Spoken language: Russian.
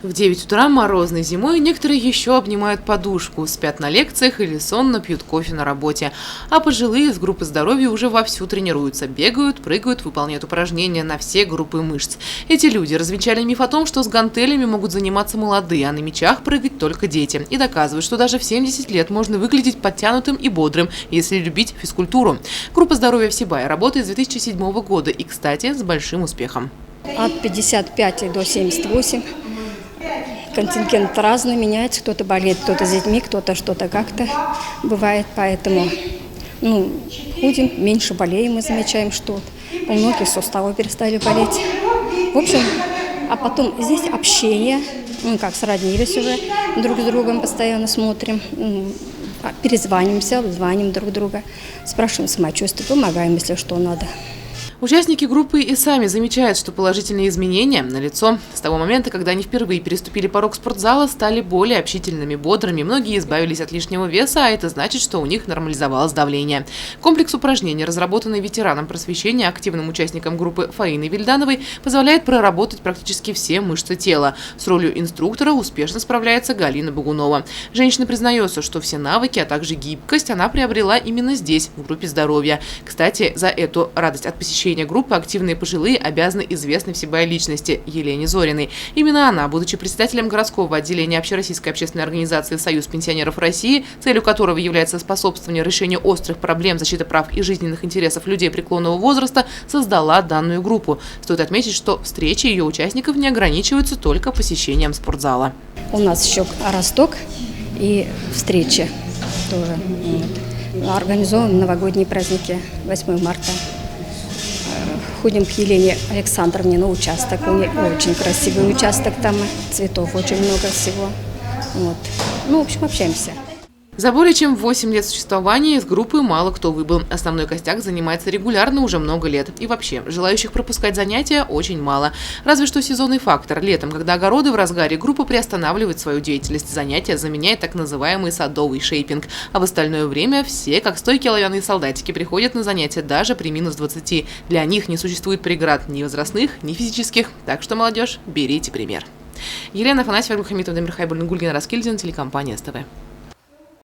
В 9 утра морозной зимой некоторые еще обнимают подушку, спят на лекциях или сонно пьют кофе на работе. А пожилые из группы здоровья уже вовсю тренируются, бегают, прыгают, выполняют упражнения на все группы мышц. Эти люди развенчали миф о том, что с гантелями могут заниматься молодые, а на мячах прыгать только дети. И доказывают, что даже в 70 лет можно выглядеть подтянутым и бодрым, если любить физкультуру. Группа здоровья в Сибае работает с 2007 года и, кстати, с большим успехом. От 55 до 78. Контингент разный, меняется. Кто-то болеет, кто-то с детьми, кто-то что-то как-то бывает. Поэтому ходим, меньше болеем, мы замечаем, что у многих суставы перестали болеть. В общем, а потом здесь общение. Как сроднились уже, друг с другом постоянно смотрим. Перезванимся, звоним друг друга, спрашиваем самочувствие, помогаем, если что надо. Участники группы и сами замечают, что положительные изменения налицо. С того момента, когда они впервые переступили порог спортзала, стали более общительными, бодрыми. Многие избавились от лишнего веса, а это значит, что у них нормализовалось давление. Комплекс упражнений, разработанный ветераном просвещения, активным участником группы Фаиной Вильдановой, позволяет проработать практически все мышцы тела. С ролью инструктора успешно справляется Галина Богунова. Женщина признается, что все навыки, а также гибкость она приобрела именно здесь, в группе здоровья. Кстати, за эту радость от посещения группы активные пожилые обязаны известной в Сибае личности Елене Зориной. Именно она, будучи председателем городского отделения Общероссийской общественной организации «Союз пенсионеров России», целью которого является способствование решению острых проблем защиты прав и жизненных интересов людей преклонного возраста, создала данную группу. Стоит отметить, что встречи ее участников не ограничиваются только посещением спортзала. У нас еще росток и встречи тоже. Организованы новогодние праздники 8 марта. Ходим к Елене Александровне на участок. У нее очень красивый участок, там цветов очень много всего. В общем, общаемся. За более чем 8 лет существования из группы мало кто выбыл. Основной костяк занимается регулярно уже много лет. И вообще, желающих пропускать занятия очень мало. Разве что сезонный фактор. Летом, когда огороды в разгаре, группа приостанавливает свою деятельность. Занятия заменяет так называемый садовый шейпинг. А в остальное время все, как стойкие оловянные солдатики, приходят на занятия даже при минус 20. Для них не существует преград ни возрастных, ни физических. Так что, молодежь, берите пример. Елена Афанасьева, Мухаммедов, Дамир Хайбулин, Гульгина Раскильдин, телекомпания СТВ.